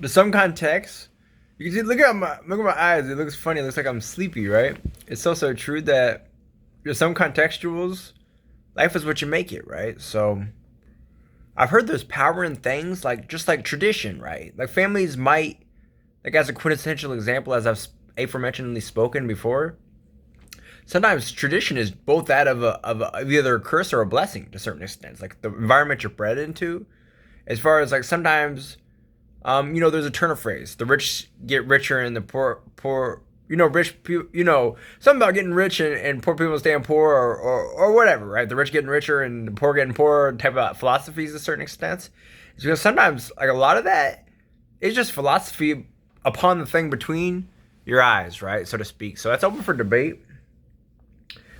To some context, you can see, look at my eyes. It looks funny. It looks like I'm sleepy, right? It's also true that to some contextuals, life is what you make it, right? So I've heard there's power in things like just like tradition, right? Like families might, like as a quintessential example, as I've aforementionedly spoken before, sometimes tradition is both that of either a curse or a blessing to certain extents. Like the environment you're bred into, as far as like sometimes, there's a turn of phrase: the rich get richer and the poor. Rich people. Something about getting rich and poor people staying poor, or whatever, right? The rich getting richer and the poor getting poorer. Type of philosophies to certain extents. It's because sometimes, like a lot of that, is just philosophy upon the thing between your eyes, right, so to speak. So that's open for debate.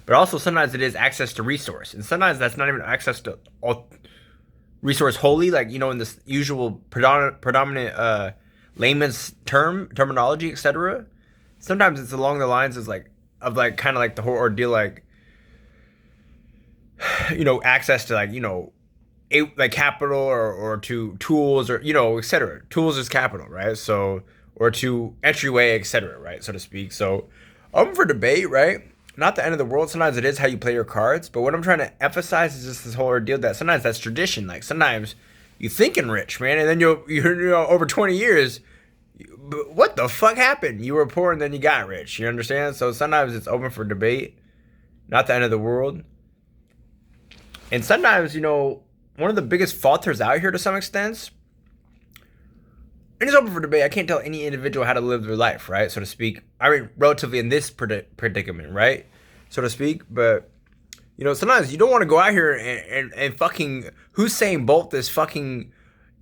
But also sometimes it is access to resource, and sometimes that's not even access to all resource wholly, like in this usual predominant layman's terminology, etc. Sometimes it's along the lines of kind of like the whole ordeal, like access to like capital or to tools or etc. Tools is capital, right? So or to entryway, etc. Right, so to speak. So open for debate, right? Not the end of the world. Sometimes it is how you play your cards, but what I'm trying to emphasize is just this whole ordeal that sometimes that's tradition. Like sometimes you thinking rich, man, and then over 20 years, what the fuck happened? You were poor and then you got rich. You understand? So sometimes it's open for debate. Not the end of the world. And sometimes, one of the biggest falters out here to some extent, and it's open for debate. I can't tell any individual how to live their life, right, so to speak. I mean, relatively in this predicament, right, so to speak. But sometimes you don't want to go out here and fucking Hussein Bolt this fucking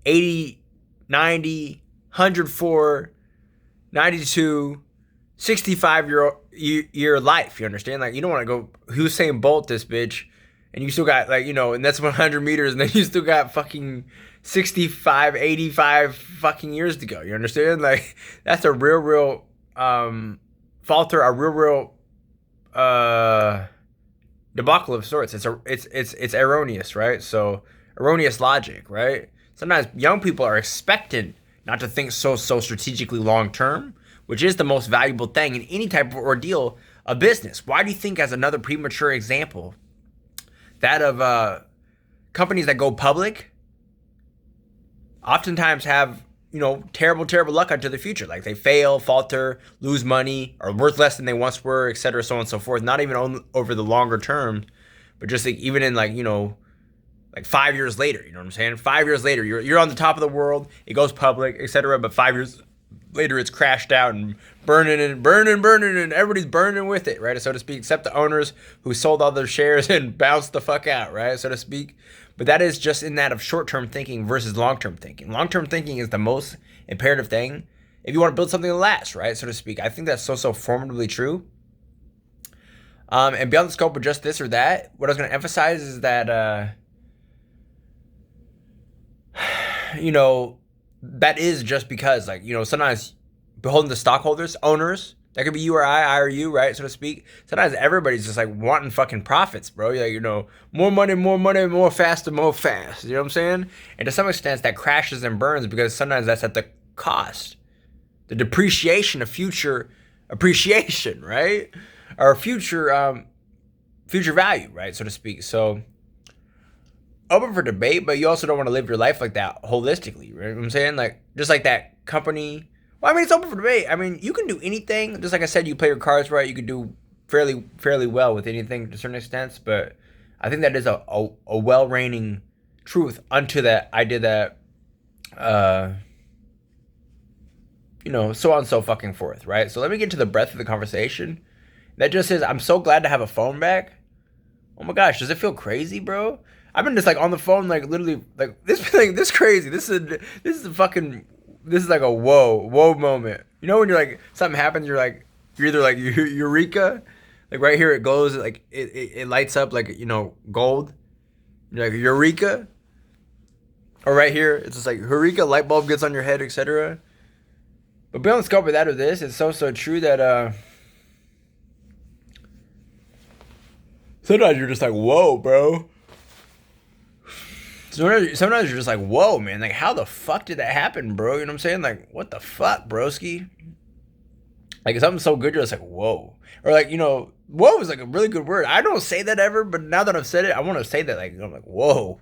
80, 90, 104, 92, 65 year life. You understand? Like you don't want to go Hussein Bolt this bitch, and you still got and that's 100 meters, and then you still got fucking 65, 85 fucking years to go. You understand? Like that's a real falter, a real debacle of sorts. It's erroneous, right? So erroneous logic, right? Sometimes young people are expected not to think so strategically long term, which is the most valuable thing in any type of ordeal of business. Why do you think, as another premature example, that of companies that go public oftentimes have terrible luck onto the future? Like they fail, falter, lose money, are worth less than they once were, etc., so on and so forth. Not even over the longer term, but just like even in like 5 years later. You know what I'm saying? 5 years later, you're on the top of the world. It goes public, etc. But 5 years later, it's crashed out and burning, and everybody's burning with it, right, so to speak, except the owners who sold all their shares and bounced the fuck out, right, so to speak. But that is just in that of short-term thinking versus long-term thinking. Long-term thinking is the most imperative thing if you want to build something that lasts, right, so to speak. I think that's so formidably true. And beyond the scope of just this or that, what I was going to emphasize is that that is just because, sometimes beholden to stockholders, owners, that could be you or I or you, right, so to speak. Sometimes everybody's just like wanting fucking profits, bro. More money, more faster, more fast. You know what I'm saying? And to some extent, that crashes and burns because sometimes that's at the cost, the depreciation of future appreciation, right, or future value, right, so to speak. So open for debate, but you also don't want to live your life like that holistically, right? You know what I'm saying? Like, just like that company. Well, I mean, it's open for debate. I mean, you can do anything. Just like I said, you play your cards right, you can do fairly well with anything to certain extents. But I think that is a well reigning truth unto that idea that, so on and so fucking forth, right? So let me get to the breadth of the conversation. That just says, I'm so glad to have a phone back. Oh my gosh, does it feel crazy, bro? I've been just like on the phone, like literally, like this crazy. This is like a whoa moment. When you're like something happens, you're either like eureka, like right here it goes, like it lights up like gold. You're like eureka, or right here it's just like eureka, light bulb gets on your head, etc. But beyond the scope of that or this, it's so true that sometimes you're just like, whoa, bro. Sometimes you're just like, whoa, man, like how the fuck did that happen, bro? You know what I'm saying? Like, what the fuck, broski? Like if something's so good, you're just like, whoa. Or like, whoa is like a really good word. I don't say that ever, but now that I've said it, I want to say that. Like, I'm like, whoa.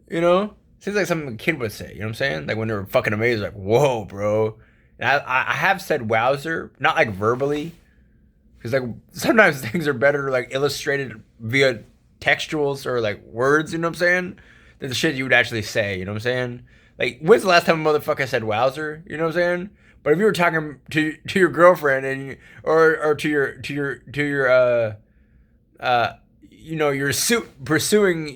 Seems like something a kid would say. You know what I'm saying? Like when they're fucking amazed, like, whoa, bro. And I have said wowzer, not like verbally, because like sometimes things are better like illustrated via textuals or like words. You know what I'm saying? Than the shit you would actually say. You know what I'm saying? Like when's the last time a motherfucker said wowzer? You know what I'm saying? But if you were talking to your girlfriend and or you're pursuing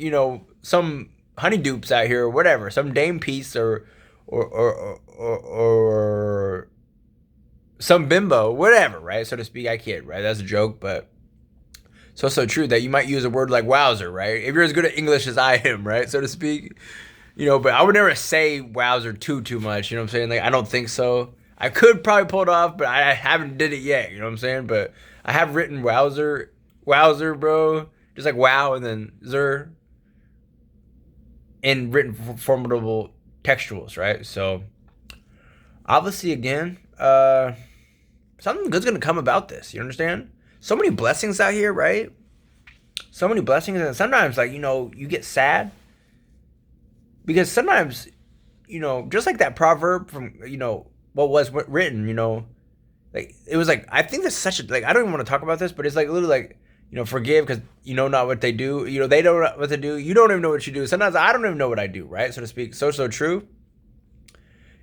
some honeydupes out here or whatever, some dame piece or some bimbo, whatever, right? So to speak, I kid, right? That's a joke, but it's also true that you might use a word like wowzer, right? If you're as good at English as I am, right? So to speak, but I would never say wowzer too much, you know what I'm saying? Like, I don't think so. I could probably pull it off, but I haven't did it yet, you know what I'm saying? But I have written wowzer, bro. Just like wow and then zer in written formidable textuals, right? So obviously, again, something good's gonna come about this. You understand? So many blessings out here, right? So many blessings, and sometimes, like you get sad because sometimes, just like that proverb from what was written, like it was like I think that's such a like I don't even want to talk about this, but it's like literally like forgive because you know not what they do. They don't know what to do. You don't even know what you do. Sometimes I don't even know what I do, right? So to speak. So true.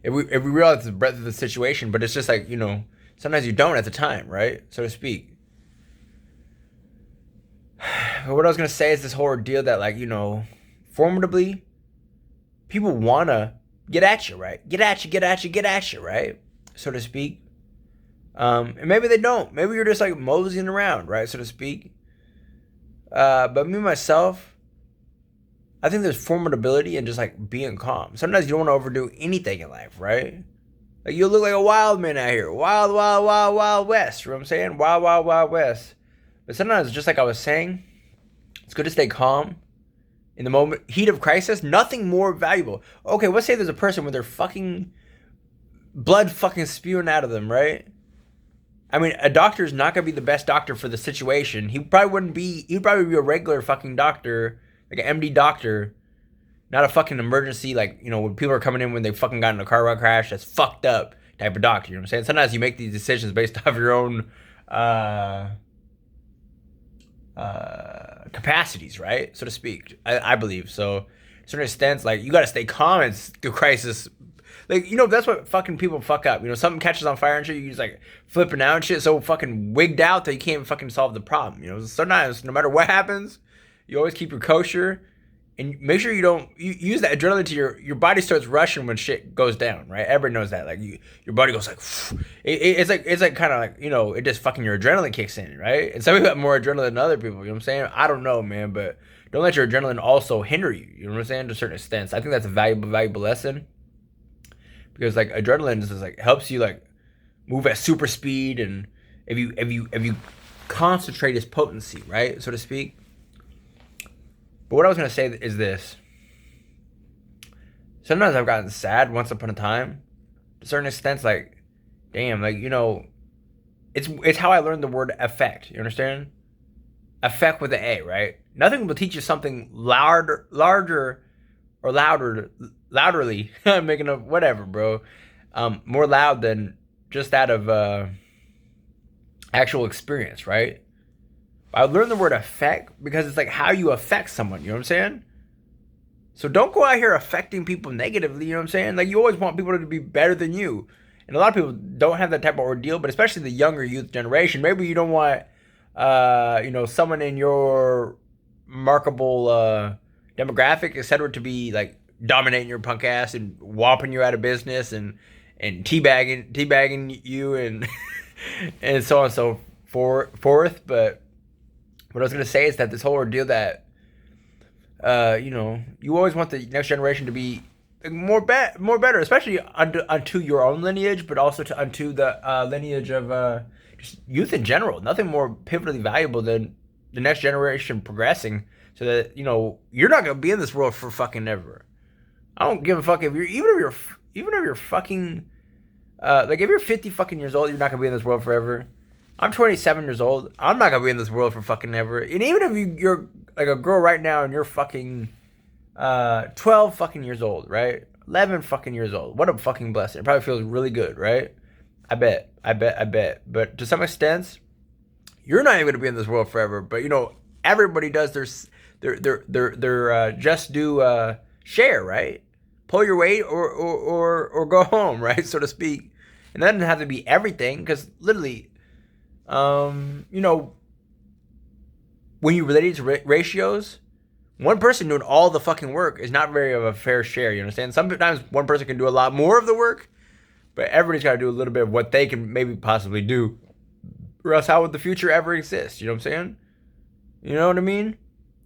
If we realize the breadth of the situation, but it's just like sometimes you don't at the time, right? So to speak. But what I was gonna say is this whole ordeal that like formidably, people wanna get at you, right? Get at you, right? So to speak. And maybe they don't. Maybe you're just like moseying around, right? So to speak. But me myself, I think there's formidability in just like being calm. Sometimes you don't want to overdo anything in life, right? Like you look like a wild man out here. Wild, wild, wild, wild west. You know what I'm saying? Wild, wild, wild west. But sometimes, just like I was saying, it's good to stay calm. In the moment, heat of crisis, nothing more valuable. Okay, let's say there's a person with their fucking blood fucking spewing out of them, right? I mean, a doctor's not gonna be the best doctor for the situation. He'd probably be a regular fucking doctor, like an MD doctor, not a fucking emergency, like, when people are coming in when they fucking got in a car crash, that's fucked up type of doctor, you know what I'm saying? Sometimes you make these decisions based off your own, capacities, right? So to speak, I believe. So, to a certain extent, like, you gotta stay calm and through crisis. Like, that's what fucking people fuck up. Something catches on fire and shit, you just like flipping out and shit, so fucking wigged out that you can't fucking solve the problem. Sometimes, no matter what happens, you always keep your kosher and make sure you use that adrenaline to your body starts rushing when shit goes down, right? Everybody knows that. Like, your body goes like, it's like kind of like, it just fucking your adrenaline kicks in, right? And some people have more adrenaline than other people, you know what I'm saying? I don't know, man, but don't let your adrenaline also hinder you, you know what I'm saying? To a certain extent. I think that's a valuable lesson. Because like adrenaline is like helps you like move at super speed, and if you concentrate its potency, right, so to speak. But what I was gonna say is this: sometimes I've gotten sad once upon a time, to a certain extent. Like, damn, like it's how I learned the word effect. You understand? Effect with an A, right? Nothing will teach you something largerly. I'm making up whatever, bro. More loud than just that of actual experience, right? I learned the word affect because it's like how you affect someone, you know what I'm saying? So don't go out here affecting people negatively, you know what I'm saying? Like, you always want people to be better than you. And a lot of people don't have that type of ordeal, but especially the younger youth generation. Maybe you don't want, someone in your remarkable demographic, etc., to be like dominating your punk ass and whopping you out of business and teabagging you and and so on and so forth. But what I was gonna say is that this whole ordeal that you always want the next generation to be more better, especially unto your own lineage, but also unto the lineage of just youth in general. Nothing more pivotally valuable than the next generation progressing, so that you're not gonna be in this world for fucking ever. I don't give a fuck if you're even if you're fucking like if you're 50 fucking years old, you're not gonna be in this world forever. I'm 27 years old. I'm not gonna be in this world for fucking ever. And even if you're like a girl right now and you're fucking 12 fucking years old, right? 11 fucking years old. What a fucking blessing. It probably feels really good, right? I bet. But to some extent, you're not even gonna be in this world forever. But you know, everybody does their just do share, right? Pull your weight or go home, right, so to speak. And that doesn't have to be everything, because literally, you know, when you relate it to ratios, one person doing all the fucking work is not very of a fair share. You understand? Sometimes one person can do a lot more of the work, but everybody's got to do a little bit of what they can maybe possibly do, or else how would the future ever exist? You know what I'm saying? You know what I mean?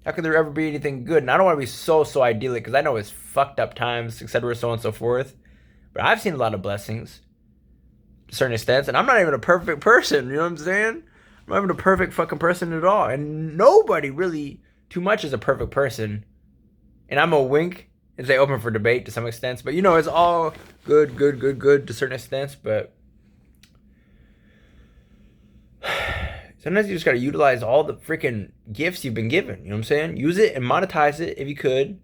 How could there ever be anything good? And I don't want to be so idyllic, because I know it's fucked up times, etc., so on and so forth. But I've seen a lot of blessings to certain extents, and I'm not even a perfect person. You know what I'm saying? I'm not even a perfect fucking person at all, and nobody really too much is a perfect person. And I'm a wink and say open for debate to some extent, but you know, it's all good to certain extents. But sometimes you just gotta utilize all the freaking gifts you've been given. You know what I'm saying? Use it and monetize it if you could.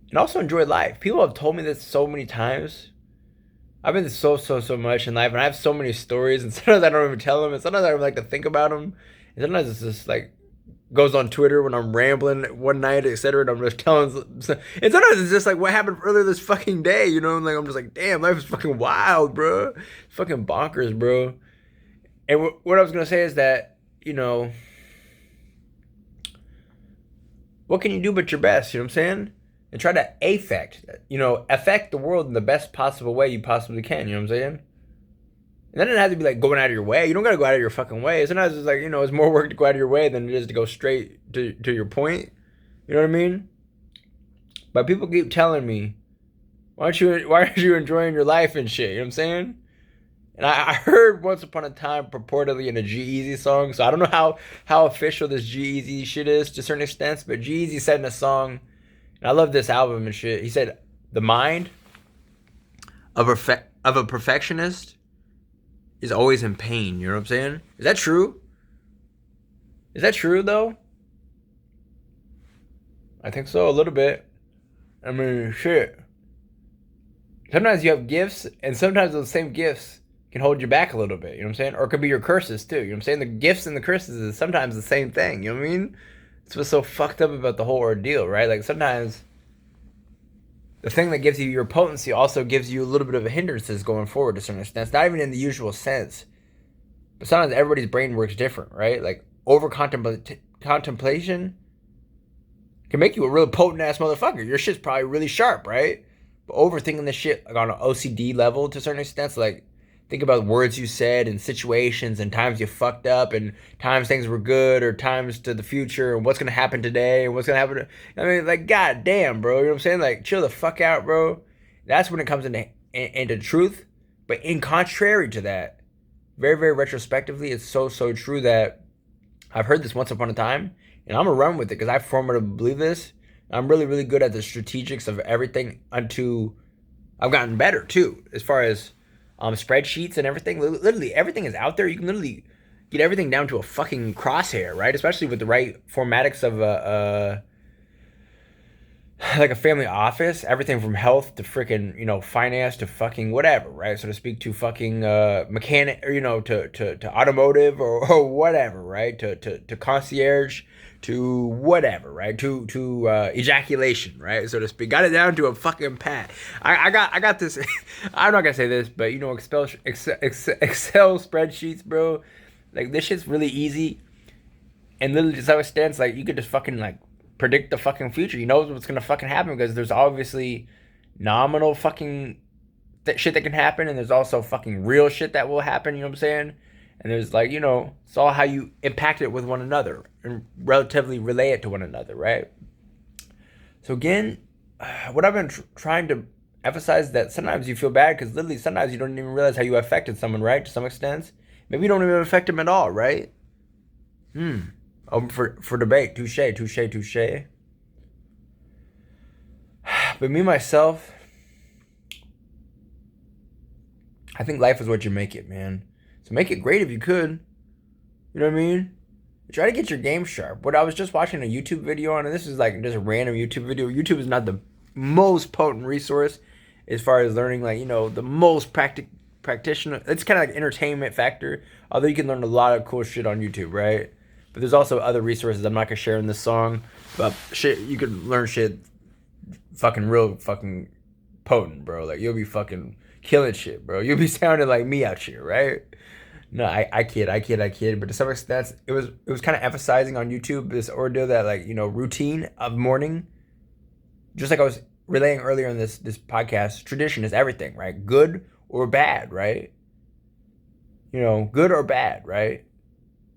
And also enjoy life. People have told me this so many times. I've been through so much in life, and I have so many stories, and sometimes I don't even tell them, and sometimes I don't like to think about them. And sometimes it's just like goes on Twitter when I'm rambling one night, etc. And I'm just telling, and sometimes it's just like what happened earlier this fucking day, you know? Like I'm just like, damn, life is fucking wild, bro. It's fucking bonkers, bro. And what I was gonna say is that, you know, what can you do but your best? You know what I'm saying? And try to affect the world in the best possible way you possibly can. You know what I'm saying? And that doesn't have to be like going out of your way. You don't gotta go out of your fucking way. Sometimes it's like, you know, it's more work to go out of your way than it is to go straight to your point. You know what I mean? But people keep telling me, why aren't you enjoying your life and shit? You know what I'm saying? And I heard Once Upon a Time purportedly in a G-Eazy song, so I don't know how official this G-Eazy shit is to certain extents, but G-Eazy said in a song, and I love this album and shit, he said, the mind of a perfectionist is always in pain. You know what I'm saying? Is that true? Is that true, though? I think so, a little bit. I mean, shit. Sometimes you have gifts, and sometimes those same gifts can hold you back a little bit, you know what I'm saying? Or it could be your curses too, you know what I'm saying? The gifts and the curses is sometimes the same thing, you know what I mean? It's what's so fucked up about the whole ordeal, right? Like sometimes the thing that gives you your potency also gives you a little bit of a hindrances going forward to certain extent. It's not even in the usual sense. But sometimes everybody's brain works different, right? Like over contemplation can make you a real potent ass motherfucker. Your shit's probably really sharp, right? But overthinking this shit like on an OCD level to certain extents, like think about words you said and situations and times you fucked up and times things were good or times to the future and what's going to happen today and what's going to happen. I mean, like, god damn, bro. You know what I'm saying? Like, chill the fuck out, bro. That's when it comes into truth. But in contrary to that, very retrospectively, it's so true that I've heard this once upon a time and I'm going to run with it because I firmly believe this. I'm really good at the strategics of everything unto I've gotten better too as far as spreadsheets and everything. Literally everything is out there. You can literally get everything down to a fucking crosshair, right? Especially with the right formatics of like a family office. Everything from health to freaking, you know, finance to fucking whatever, right? So to speak, to fucking mechanic, or, you know, to automotive or whatever, right? To concierge, to whatever, right? To ejaculation, right? So to speak. Got it down to a fucking pat. I got this. I'm not gonna say this, but you know, Excel spreadsheets, bro. Like this shit's really easy, and literally to some extent, like you could just fucking like predict the fucking future. You know what's gonna fucking happen because there's obviously nominal fucking shit that can happen, and there's also fucking real shit that will happen. You know what I'm saying? And there's like, you know, it's all how you impact it with one another and relatively relay it to one another, right? So again, what I've been trying to emphasize is that sometimes you feel bad because literally sometimes you don't even realize how you affected someone, right? To some extent. Maybe you don't even affect them at all, right? Open for debate. Touche. But me, myself, I think life is what you make it, man. So make it great if you could. You know what I mean? Try to get your game sharp. What I was just watching a YouTube video on, and this is like just a random YouTube video. YouTube is not the most potent resource as far as learning, like, you know, the most practitioner. It's kind of like entertainment factor. Although you can learn a lot of cool shit on YouTube, right? But there's also other resources I'm not gonna share in this song. But shit, you can learn shit fucking real fucking potent, bro. Like, you'll be fucking killing shit, bro. You'll be sounding like me out here, right? No, I kid. But to some extent, it was kind of emphasizing on YouTube this ordeal that, like, you know, routine of morning. Just like I was relaying earlier in this podcast, tradition is everything, right? Good or bad, right? You know, good or bad, right?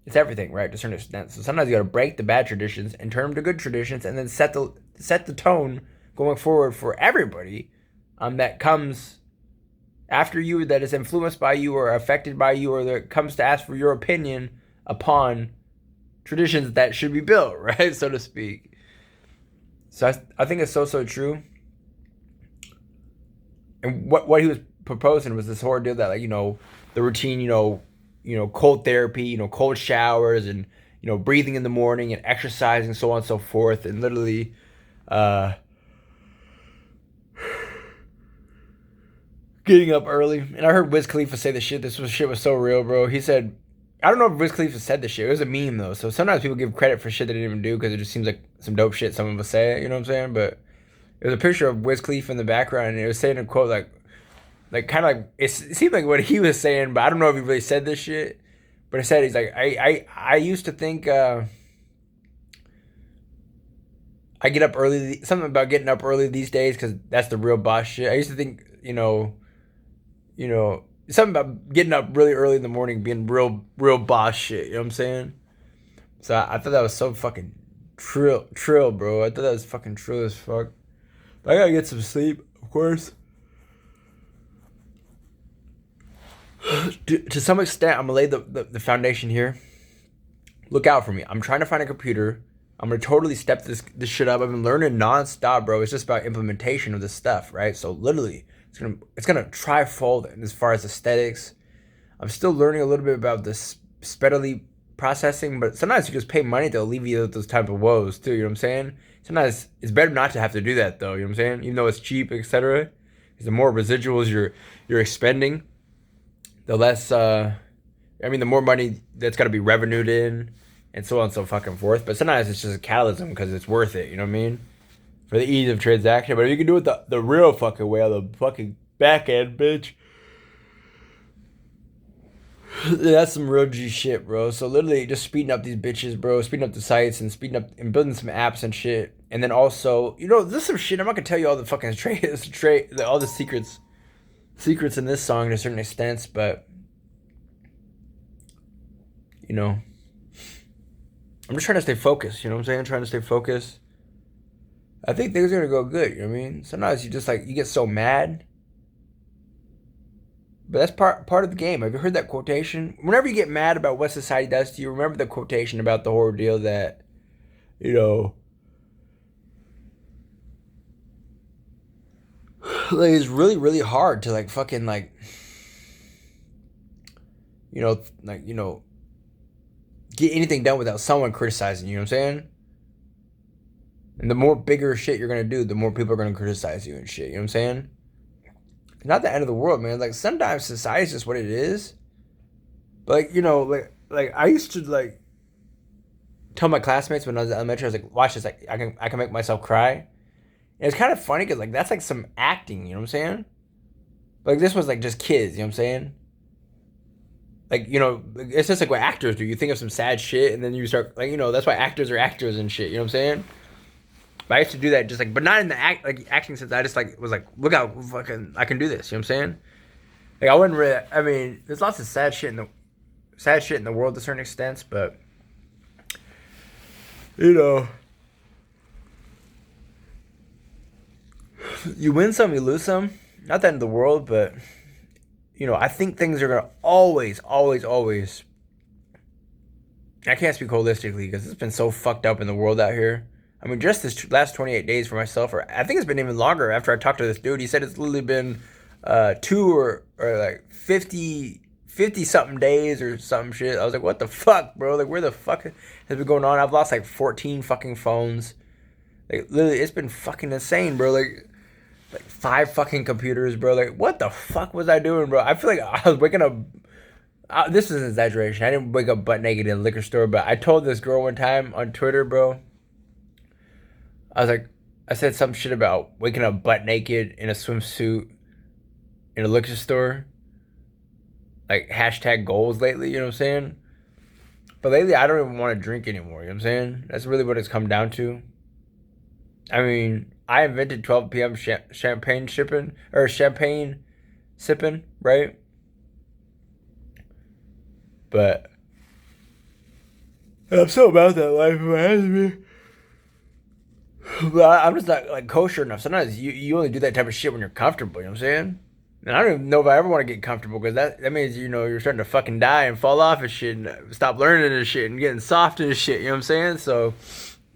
It's everything, right? To a certain extent. So sometimes you got to break the bad traditions and turn them to good traditions, and then set the tone going forward for everybody. That comes after you, that is influenced by you or affected by you, or that comes to ask for your opinion upon traditions that should be built, right, so to speak. So I think it's so true. And what he was proposing was this whole deal that, like, you know, the routine, you know, cold therapy, you know, cold showers, and, you know, breathing in the morning and exercising, so on and so forth, and literally getting up early. And I heard Wiz Khalifa say this shit. Shit was so real, bro. He said, I don't know if Wiz Khalifa said this shit. It was a meme, though. So sometimes people give credit for shit they didn't even do because it just seems like some dope shit some of us say. You know what I'm saying? But it was a picture of Wiz Khalifa in the background, and it was saying a quote like kind of like, it seemed like what he was saying, but I don't know if he really said this shit. But it said, he's like, I used to think I get up early. Something about getting up early these days because that's the real boss shit. I used to think, you know, something about getting up really early in the morning being real boss shit. You know what I'm saying? So I thought that was so fucking trill, bro. I thought that was fucking trill as fuck. But I gotta get some sleep, of course. To some extent, I'm gonna lay the foundation here. Look out for me. I'm trying to find a computer. I'm gonna totally step this shit up. I've been learning nonstop, bro. It's just about implementation of this stuff, right? So literally, it's gonna trifold as far as aesthetics. I'm still learning a little bit about this speedily processing, but sometimes you just pay money to alleviate those type of woes too. You know what I'm saying? Sometimes it's better not to have to do that, though. You know what I'm saying? Even though it's cheap, etc. Because the more residuals you're expending, the less. The more money that's got to be revenued in, and so on and so fucking forth. But sometimes it's just a catalysm because it's worth it. You know what I mean? For the ease of transaction. But if you can do it the real fucking way, on the fucking back end, bitch, that's some real G shit, bro. So literally just speeding up these bitches, bro. Speeding up the sites and speeding up and building some apps and shit. And then also, you know, this is some shit. I'm not gonna tell you all the fucking all the secrets in this song to a certain extent, but you know, I'm just trying to stay focused. You know what I'm saying? Trying to stay focused. I think things are gonna go good. You know what I mean? Sometimes you just you get so mad. But that's part of the game. Have you heard that quotation? Whenever you get mad about what society does to you, remember the quotation about the whole deal that, you know, like, it's really, really hard to fucking get anything done without someone criticizing you. You know what I'm saying? And the more bigger shit you're gonna do, the more people are gonna criticize you and shit. You know what I'm saying? It's not the end of the world, man. Like, sometimes society is just what it is. But like I used to tell my classmates when I was in elementary, I was like, watch this, I can make myself cry. And it's kind of funny because that's some acting, you know what I'm saying? Like, this was just kids, you know what I'm saying? It's just what actors do. You think of some sad shit and then you start that's why actors are actors and shit, you know what I'm saying? But I used to do that just but not in the acting sense. I just was look out, fucking, I can do this. You know what I'm saying? I wouldn't really. I mean, there's lots of sad shit in the world to certain extents, but you win some, you lose some. Not the end of the world, but I think things are gonna always. I can't speak holistically because it's been so fucked up in the world out here. I mean, just this last 28 days for myself, or I think it's been even longer after I talked to this dude. He said it's literally been two or like 50 something days or some shit. I was like, what the fuck, bro? Like, where the fuck has been going on? I've lost like 14 fucking phones. Like, literally, it's been fucking insane, bro. Like 5 fucking computers, bro. Like, what the fuck was I doing, bro? I feel like I was waking up. This is an exaggeration. I didn't wake up butt naked in a liquor store, but I told this girl one time on Twitter, bro. I was like, I said some shit about waking up butt naked in a swimsuit in a liquor store. Like, hashtag goals lately, you know what I'm saying? But lately, I don't even want to drink anymore, you know what I'm saying? That's really what it's come down to. I mean, I invented 12 p.m. Champagne shipping, or champagne sipping, right? But I'm so about that life, if it has me. But I'm just not like kosher enough. Sometimes you only do that type of shit when you're comfortable, you know what I'm saying? And I don't even know if I ever want to get comfortable because that means, you know, you're starting to fucking die and fall off and shit and stop learning and shit and getting soft and shit, you know what I'm saying? So,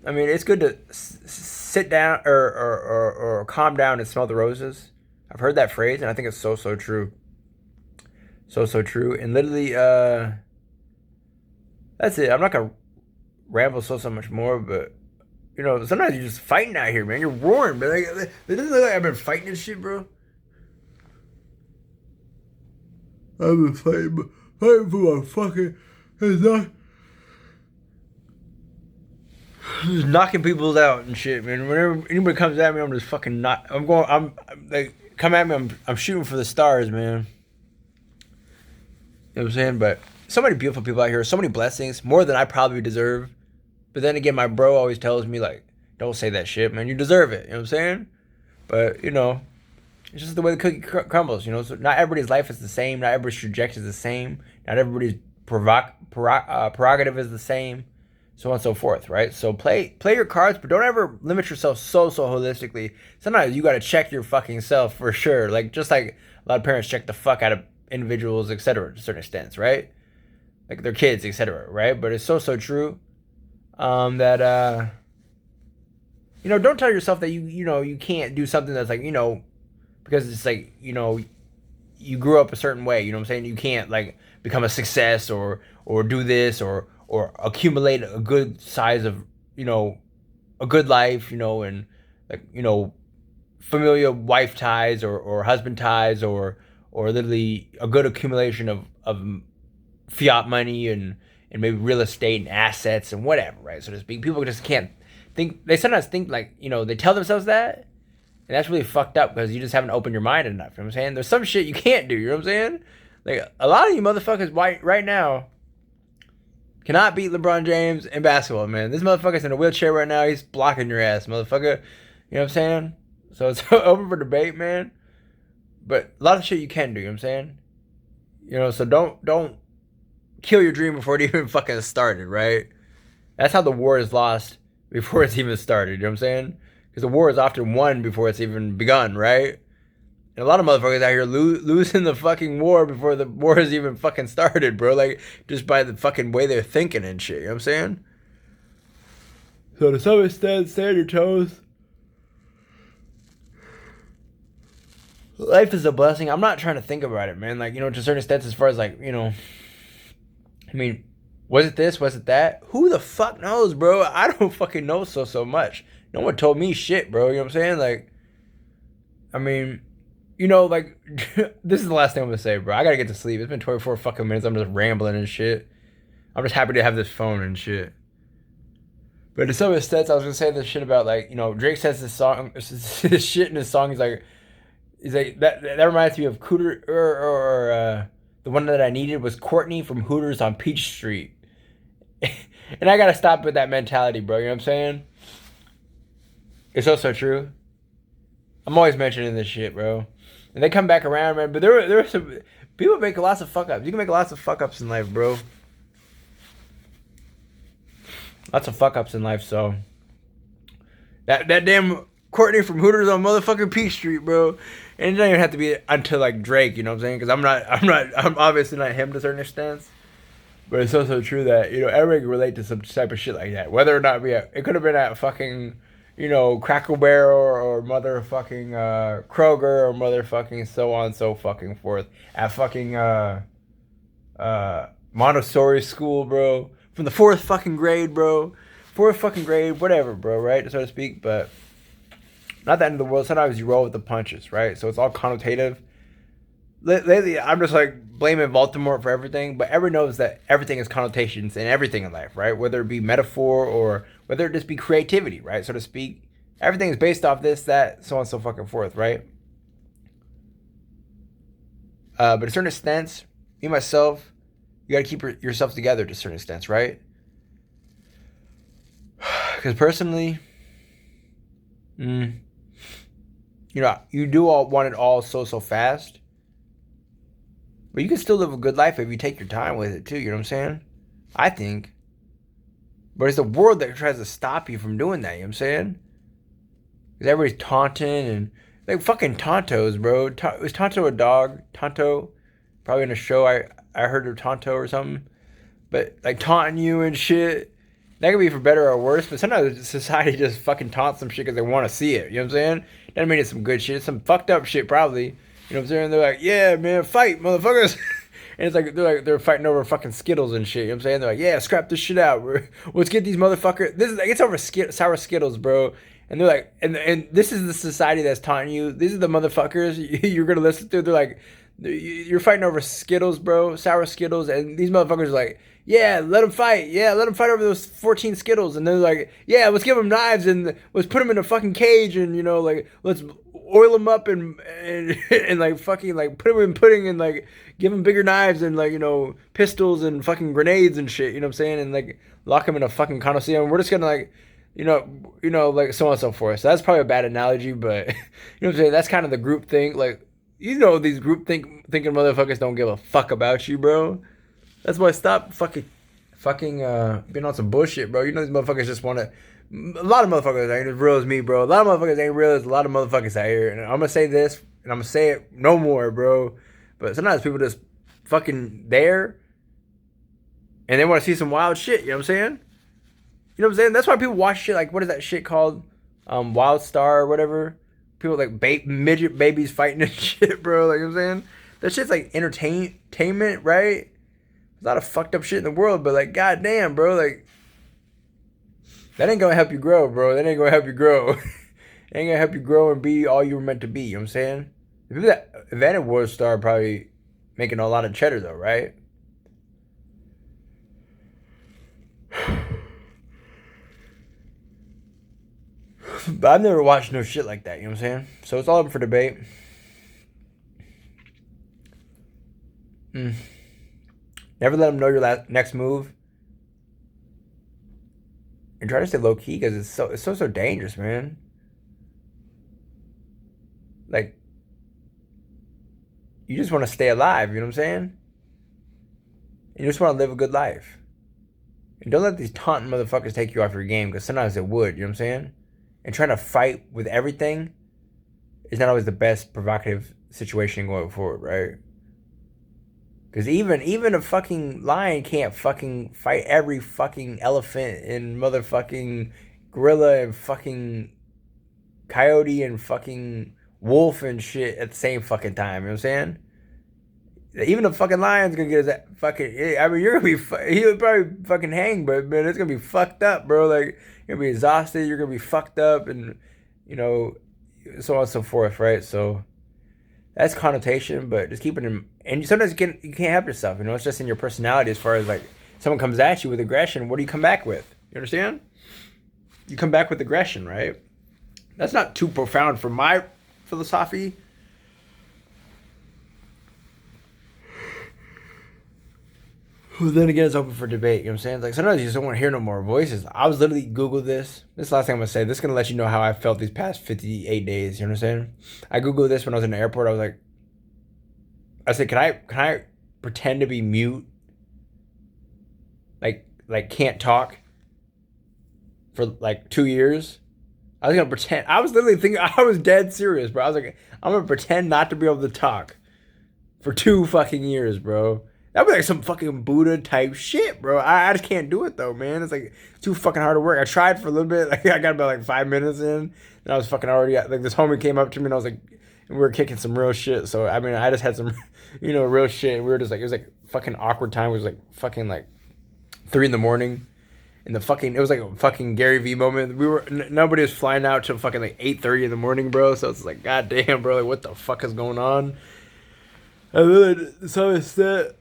I mean, it's good to sit down or calm down and smell the roses. I've heard that phrase and I think it's so, so true. So, so true. And literally, that's it. I'm not going to ramble so much more, but, you know, sometimes you're just fighting out here, man. You're roaring, man. Like, it doesn't look like I've been fighting and shit, bro. I've been fighting for my fucking. Just knocking people out and shit, man. Whenever anybody comes at me, I'm just fucking not. I'm like, come at me. I'm shooting for the stars, man. You know what I'm saying? But so many beautiful people out here, so many blessings, more than I probably deserve. But then again, my bro always tells me, like, don't say that shit, man. You deserve it. You know what I'm saying? But, you know, it's just the way the cookie crumbles, you know? So not everybody's life is the same. Not everybody's trajectory is the same. Not everybody's prerogative is the same. So on and so forth, right? So play your cards, but don't ever limit yourself so holistically. Sometimes you got to check your fucking self for sure. Like, just like a lot of parents check the fuck out of individuals, etc., to certain extents, right? Like their kids, etc., right? But it's so true. That you know, don't tell yourself that you know you can't do something that's like, you know, because it's like, you know, you grew up a certain way, you know what I'm saying? You can't like become a success or do this or accumulate a good size of, you know, a good life, you know, and like, you know, familial wife ties or husband ties or literally a good accumulation of fiat money and maybe real estate and assets and whatever, right? So to speak, people just can't think. They sometimes think like, you know, they tell themselves that, and that's really fucked up because you just haven't opened your mind enough. You know what I'm saying? There's some shit you can't do. You know what I'm saying? Like a lot of you motherfuckers right now cannot beat LeBron James in basketball, man. This motherfucker's in a wheelchair right now. He's blocking your ass, motherfucker. You know what I'm saying? So it's open for debate, man. But a lot of shit you can do. You know what I'm saying? You know, so don't kill your dream before it even fucking started, right? That's how the war is lost before it's even started, you know what I'm saying? Because the war is often won before it's even begun, right? And a lot of motherfuckers out here losing the fucking war before the war is even fucking started, bro. Like, just by the fucking way they're thinking and shit, you know what I'm saying? So to some extent, stay on your toes. Life is a blessing. I'm not trying to think about it, man. Like, you know, to a certain extent, as far as like, you know, I mean, was it this? Was it that? Who the fuck knows, bro? I don't fucking know so much. No one told me shit, bro. You know what I'm saying? Like, I mean, you know, like, this is the last thing I'm gonna say, bro. I gotta get to sleep. It's been 24 fucking minutes. I'm just rambling and shit. I'm just happy to have this phone and shit. But to some extent, I was gonna say this shit about, like, you know, Drake says this song, this shit in his song. He's like that reminds me of Cooter or the one that I needed was Courtney from Hooters on Peach Street. And I gotta stop with that mentality, bro. You know what I'm saying? It's also true. I'm always mentioning this shit, bro. And they come back around, man. But there are some people make lots of fuck ups. You can make lots of fuck ups in life, bro. Lots of fuck ups in life. So that damn Courtney from Hooters on motherfucking Peach Street, bro. And it doesn't even have to be until like Drake, you know what I'm saying? Because I'm obviously not him to a certain extent. But it's also true that, everybody can relate to some type of shit like that. Whether or not it could have been at fucking, Cracker Barrel or motherfucking Kroger or motherfucking so on and so fucking forth. At fucking Montessori school, bro. From the fourth fucking grade, bro. Fourth fucking grade, whatever, bro, right? So to speak, but not the end of the world. Sometimes you roll with the punches, right? So it's all connotative. Lately, I'm just like blaming Baltimore for everything, but everyone knows that everything is connotations in everything in life, right? Whether it be metaphor or whether it just be creativity, right? So to speak. Everything is based off this, that, so on and so fucking forth, right? But to a certain extent, me, myself, you gotta keep yourself together to a certain extent, right? Because personally, you do all want it all so fast. But you can still live a good life if you take your time with it too, you know what I'm saying? I think. But it's the world that tries to stop you from doing that, you know what I'm saying? Because everybody's taunting and like fucking Tontos, bro. Was Tonto a dog? Tonto? Probably in a show I heard of Tonto or something. But like taunting you and shit. That could be for better or worse, but sometimes society just fucking taunts some shit because they want to see it. You know what I'm saying? Doesn't mean it's some good shit. It's some fucked up shit probably. You know what I'm saying? They're like, yeah, man, fight, motherfuckers. And it's like they're fighting over fucking Skittles and shit. You know what I'm saying? They're like, yeah, scrap this shit out. Let's get these motherfuckers. This is like, it's over sour Skittles, bro. And they're like, and this is the society that's taunting you. These are the motherfuckers you're gonna listen to. They're like, you're fighting over Skittles, bro, sour Skittles, and these motherfuckers are like, yeah, let them fight. Yeah, let them fight over those 14 Skittles. And they're like, yeah, let's give them knives and let's put them in a fucking cage and, like, let's oil them up and like fucking, like, put them in pudding and, like, give them bigger knives and, like, pistols and fucking grenades and shit, you know what I'm saying? And, like, lock them in a fucking Coliseum. We're just gonna, like, like, so on and so forth. So that's probably a bad analogy, but, you know what I'm saying? That's kind of the group thing. Like, these group thinking motherfuckers don't give a fuck about you, bro. That's why I stopped fucking being on some bullshit, bro. These motherfuckers just want to. A lot of motherfuckers ain't as real as me, bro. A lot of motherfuckers ain't real as a lot of motherfuckers out here. And I'm gonna say this, and I'm gonna say it no more, bro. But sometimes people just fucking there, and they want to see some wild shit. You know what I'm saying? You know what I'm saying? That's why people watch shit like, what is that shit called? Wild Star or whatever. People like midget babies fighting and shit, bro. Like, you know what I'm saying? That shit's like entertainment, right? A lot of fucked up shit in the world, but like, goddamn, bro, like, that ain't gonna help you grow, bro. That ain't gonna help you grow. It ain't gonna help you grow and be all you were meant to be. You know what I'm saying? The people that invented World Star are probably making a lot of cheddar, though, right? But I've never watched no shit like that. You know what I'm saying? So it's all up for debate. Never let them know your next move, and try to stay low key because it's so dangerous, man. Like, you just want to stay alive. You know what I'm saying? You just want to live a good life, and don't let these taunting motherfuckers take you off your game because sometimes it would. You know what I'm saying? And trying to fight with everything is not always the best provocative situation going forward, right? Because even a fucking lion can't fucking fight every fucking elephant and motherfucking gorilla and fucking coyote and fucking wolf and shit at the same fucking time. You know what I'm saying? Even a fucking lion's gonna get his fucking. I mean, you're gonna be. He'll probably fucking hang, but man, it's gonna be fucked up, bro. Like, you're gonna be exhausted. You're gonna be fucked up, and so on and so forth, right? So that's connotation, but just keep it in. And sometimes you can't help yourself. It's just in your personality. As far as like someone comes at you with aggression, what do you come back with? You understand? You come back with aggression, right? That's not too profound for my philosophy. Then again, it's open for debate. You know what I'm saying? Like, sometimes you just don't want to hear no more voices. I was literally Googled this. This is the last thing I'm going to say. This is going to let you know how I felt these past 58 days. You know what I'm saying? I Googled this when I was in the airport. I said, can I pretend to be mute? Like can't talk for like 2 years? I was going to pretend. I was literally thinking, I was dead serious, bro. I was like, I'm going to pretend not to be able to talk for 2 fucking years, bro. That'd be like some fucking Buddha type shit, bro. I just can't do it though, man. It's like too fucking hard to work. I tried for a little bit. Like I got about like 5 minutes in, and I was fucking already like this homie came up to me and I was like, and we were kicking some real shit. So I mean, I just had some, real shit. And we were just like, it was like fucking awkward time. It was like fucking like 3 in the morning. And the fucking, it was like a fucking Gary V moment. Nobody was flying out till fucking like 8:30 in the morning, bro. So it's like, goddamn, bro, like what the fuck is going on? And then so it's that.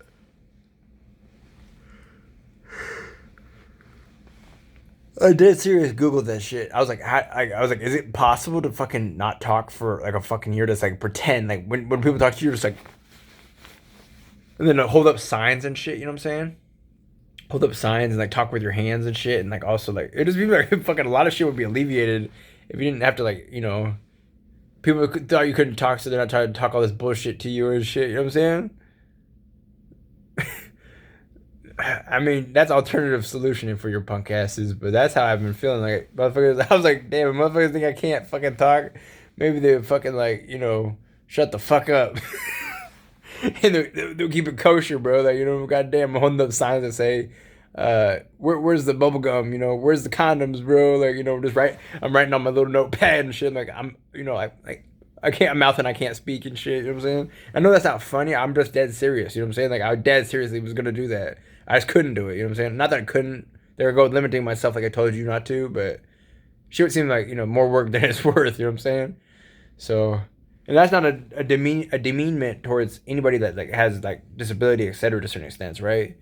I did serious Google that shit. I was like, I was like, is it possible to fucking not talk for like a fucking year? Just like pretend like when people talk to you, you're just like, and then hold up signs and shit. You know what I'm saying? Hold up signs and like talk with your hands and shit, and like also like it just be like fucking a lot of shit would be alleviated if you didn't have to like people thought you couldn't talk, so they're not trying to talk all this bullshit to you and shit. You know what I'm saying? I mean, that's alternative solutioning for your punk asses, but that's how I've been feeling. Like, motherfuckers, I was like, damn, if motherfuckers think I can't fucking talk, maybe they would fucking, like, shut the fuck up. And they'll keep it kosher, bro. Like, goddamn, holding up signs that say, where's the bubble gum? Where's the condoms, bro? Like, just I'm writing on my little notepad and shit. Like, I can't, I'm mouthing, I can't speak and shit. You know what I'm saying? I know that's not funny. I'm just dead serious. You know what I'm saying? Like, I dead seriously was gonna do that. I just couldn't do it. You know what I'm saying? Not that I couldn't. There we go, limiting myself like I told you not to, but shit would seem like, more work than it's worth. You know what I'm saying? So, and that's not a demeanment towards anybody that like has like disability, etc. to certain extents, right?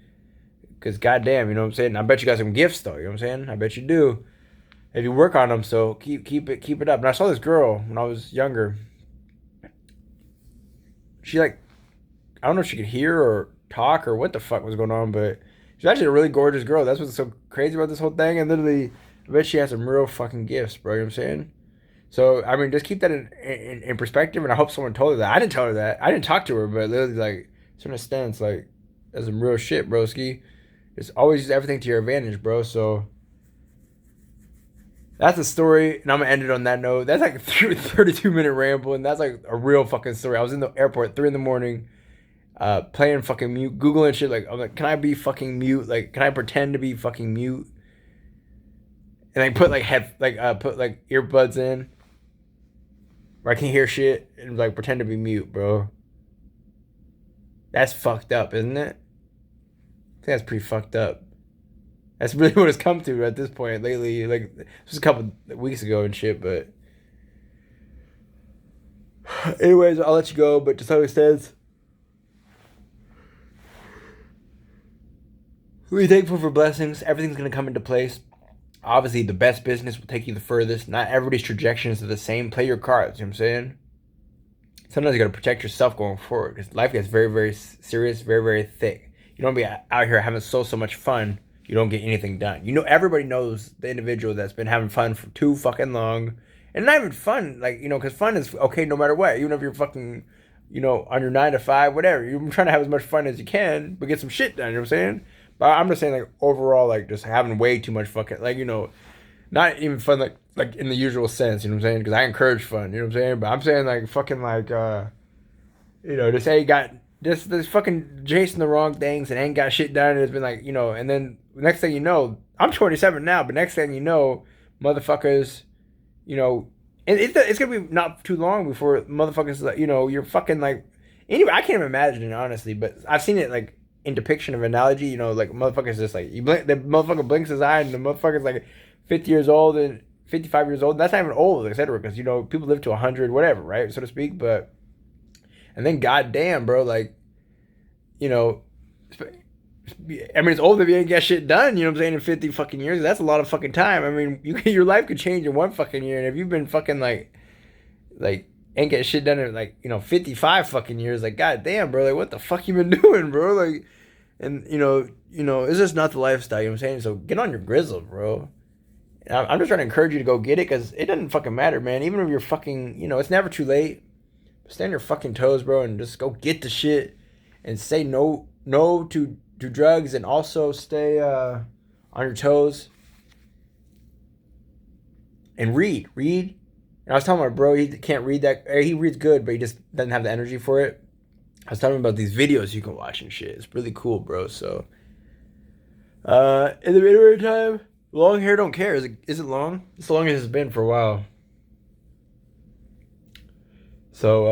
Because goddamn, you know what I'm saying? I bet you got some gifts though. You know what I'm saying? I bet you do. If you work on them, so keep it up. And I saw this girl when I was younger. She like, I don't know if she could hear or talk or what the fuck was going on, but she's actually a really gorgeous girl. That's what's so crazy about this whole thing. And literally, I bet she has some real fucking gifts, bro. You know what I'm saying? So I mean, just keep that in perspective. And I hope someone told her that. I didn't tell her that. I didn't talk to her, but literally, like, to an extent, like, that's some real shit, broski. Just always use everything to your advantage, bro. So that's a story, and I'm gonna end it on that note. That's like a 32-minute ramble, and that's like a real fucking story. I was in the airport 3 in the morning, playing fucking mute, googling shit. Like, I'm like, can I be fucking mute? Like, can I pretend to be fucking mute? And I put like put like earbuds in, where I can hear shit, and like pretend to be mute, bro. That's fucked up, isn't it? I think that's pretty fucked up. That's really what it's come to at this point lately. Like, it was a couple weeks ago and shit, but. Anyways, I'll let you go, but just how it says. Be thankful for blessings. Everything's going to come into place. Obviously, the best business will take you the furthest. Not everybody's trajectories are the same. Play your cards, you know what I'm saying? Sometimes you got to protect yourself going forward because life gets very, very serious, very, very thick. You don't be out here having so much fun. You don't get anything done. Everybody knows the individual that's been having fun for too fucking long. And not even fun, like, because fun is okay no matter what. Even if you're fucking, on your 9 to 5, whatever. You're trying to have as much fun as you can, but get some shit done, you know what I'm saying? But I'm just saying, like, overall, like, just having way too much fucking, like, not even fun, like in the usual sense, you know what I'm saying? Because I encourage fun, you know what I'm saying? But I'm saying, like, fucking, like, just say you got this fucking chasing the wrong things and ain't got shit done, and it's been like, and then next thing you know, I'm 27 now, but next thing you know, motherfuckers, and it's gonna be not too long before motherfuckers, like, you're fucking like, anyway, I can't even imagine it honestly, but I've seen it like in depiction of analogy, like motherfuckers just like you blink, the motherfucker blinks his eye and the motherfucker's like 50 years old and 55 years old. That's not even old, etc. Because people live to 100, whatever, right, so to speak. But and then goddamn, bro, like, I mean, it's old if you ain't got shit done, you know what I'm saying, in 50 fucking years. That's a lot of fucking time. I mean, your life could change in one fucking year. And if you've been fucking like, ain't get shit done in like, 55 fucking years, like, goddamn, bro, like, what the fuck you been doing, bro? Like, and, it's just not the lifestyle, you know what I'm saying? So get on your grizzle, bro. And I'm just trying to encourage you to go get it because it doesn't fucking matter, man. Even if you're fucking, it's never too late. Stay on your fucking toes, bro, and just go get the shit and say no to drugs, and also stay on your toes and read. And I was telling my bro, he can't read that. He reads good, but he just doesn't have the energy for it. I was telling him about these videos you can watch and shit. It's really cool, bro. So, in the winter time, long hair don't care. Is it long? It's the longest it's been for a while. So,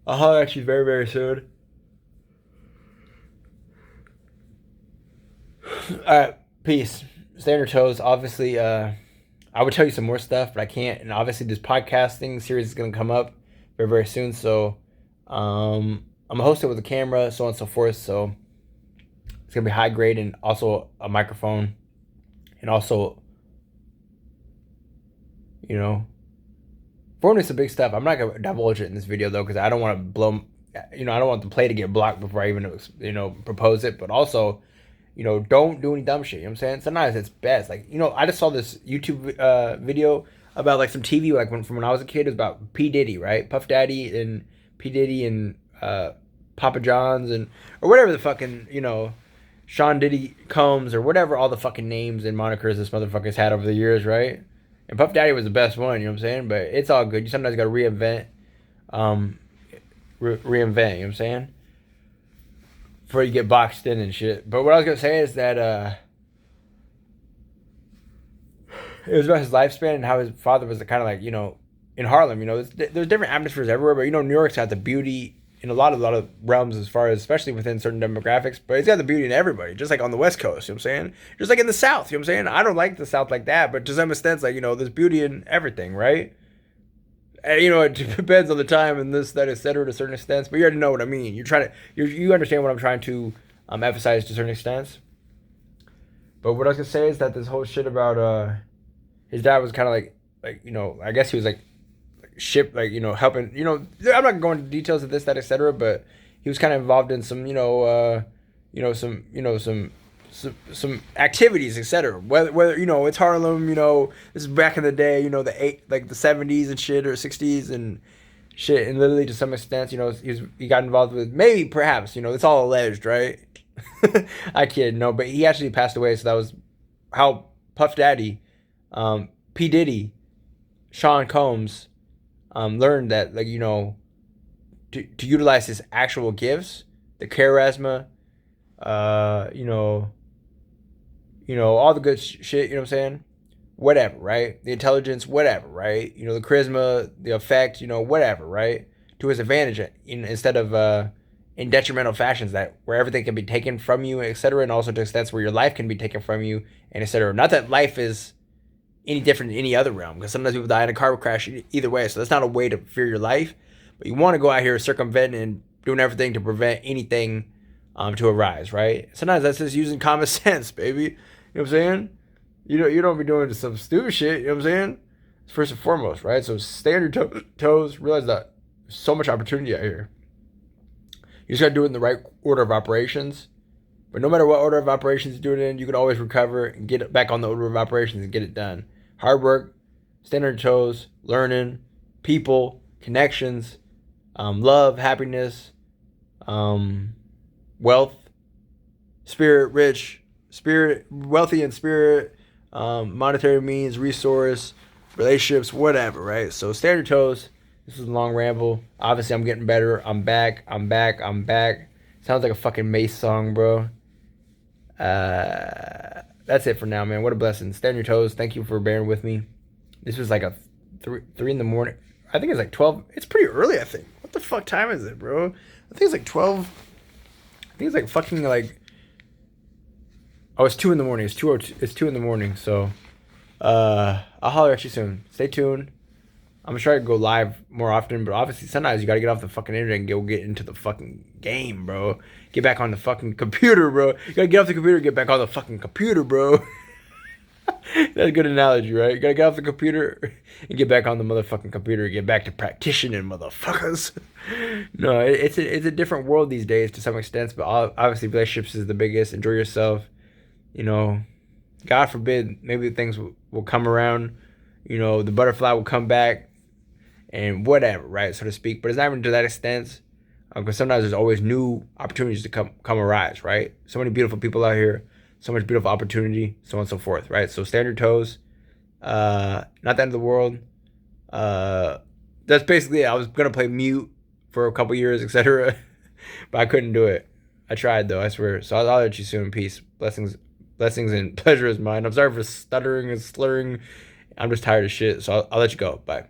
I'll holler at you very, very soon. All right, peace. Stay on your toes. Obviously, I would tell you some more stuff, but I can't. And obviously, this podcasting series is gonna come up very, very soon. So, I'm gonna host it with a camera, so on and so forth. So it's gonna be high grade and also a microphone, and also, you know, for me, some big stuff. I'm not gonna divulge it in this video though, because I don't want to blow. I don't want the play to get blocked before I even propose it. But also, don't do any dumb shit. You know what I'm saying? Sometimes it's best. Like, I just saw this YouTube video about like some TV, like from when I was a kid. It was about P Diddy, right? Puff Daddy and P Diddy and Papa John's and or whatever the fucking Sean Diddy Combs or whatever all the fucking names and monikers this motherfucker's had over the years, right? And Puff Daddy was the best one, you know what I'm saying? But it's all good. You sometimes got to reinvent, reinvent. You know what I'm saying? Before you get boxed in and shit. But what I was gonna say is that it was about his lifespan and how his father was kind of like in Harlem. There's different atmospheres everywhere, but New York's got the beauty in a lot of realms as far as especially within certain demographics. But it's got the beauty in everybody, just like on the West Coast. You know what I'm saying? Just like in the South. You know what I'm saying? I don't like the South like that, but to some extent, like there's beauty in everything, right? And, it depends on the time and this, that, etc. to certain extents. But you already know what I mean. You understand what I'm trying to emphasize to certain extents. But what I was gonna say is that this whole shit about his dad was kind of like I guess he was like ship helping I'm not gonna go into details of this, that, etc. But he was kind of involved in some some activities, etc. Whether it's Harlem, this is back in the day, the 70s and shit or 60s and shit, and literally to some extent, he got involved with maybe perhaps it's all alleged, right? I kid, no, but he actually passed away, so that was how Puff Daddy, P Diddy, Sean Combs, learned that to utilize his actual gifts, the charisma, all the good shit, you know what I'm saying? Whatever, right? The intelligence, whatever, right? The charisma, the effect, whatever, right? To his advantage instead of in detrimental fashions where everything can be taken from you, etc. And also to extents where your life can be taken from you, and etc. Not that life is any different in any other realm, because sometimes people die in a car crash either way. So that's not a way to fear your life. But you want to go out here circumventing and doing everything to prevent anything to arise, right? Sometimes that's just using common sense, baby. You know what I'm saying? You don't be doing some stupid shit. You know what I'm saying? First and foremost, right? So stay on your toes. Realize that there's so much opportunity out here. You just gotta do it in the right order of operations. But no matter what order of operations you do it in, you can always recover and get it back on the order of operations and get it done. Hard work, staying on your toes, learning, people, connections, love, happiness, wealth, spirit, rich, spirit, wealthy in spirit, monetary means, resource, relationships, whatever, right? So stay on your toes. This is a long ramble. Obviously, I'm getting better. I'm back. Sounds like a fucking Mace song, bro. That's it for now, man. What a blessing. Stay on your toes. Thank you for bearing with me. This was like a three in the morning. I think it's like 12. It's pretty early, I think. What the fuck time is it, bro? I think it's like 12. I think it's like fucking like. Oh, it's 2 in the morning. It's 2 in the morning. So, I'll holler at you soon. Stay tuned. I'm gonna try to go live more often, but obviously sometimes you gotta get off the fucking internet and get into the fucking game, bro. Get back on the fucking computer, bro. You gotta get off the computer and get back on the fucking computer, bro. That's a good analogy, right? You gotta get off the computer and get back on the motherfucking computer and get back to practicing, motherfuckers. No, it's a different world these days to some extent, but obviously relationships is the biggest. Enjoy yourself. God forbid, maybe things will come around. The butterfly will come back and whatever, right, so to speak. But it's not even to that extent, because sometimes there's always new opportunities to come arise, right? So many beautiful people out here, so much beautiful opportunity, so on and so forth, right? So stay on your toes. Not the end of the world. That's basically it. I was gonna play mute for a couple years, etc. But I couldn't do it. I tried though, I swear. So I'll let you soon. Peace. Blessings and pleasure is mine. I'm sorry for stuttering and slurring. I'm just tired of shit. So I'll let you go. Bye.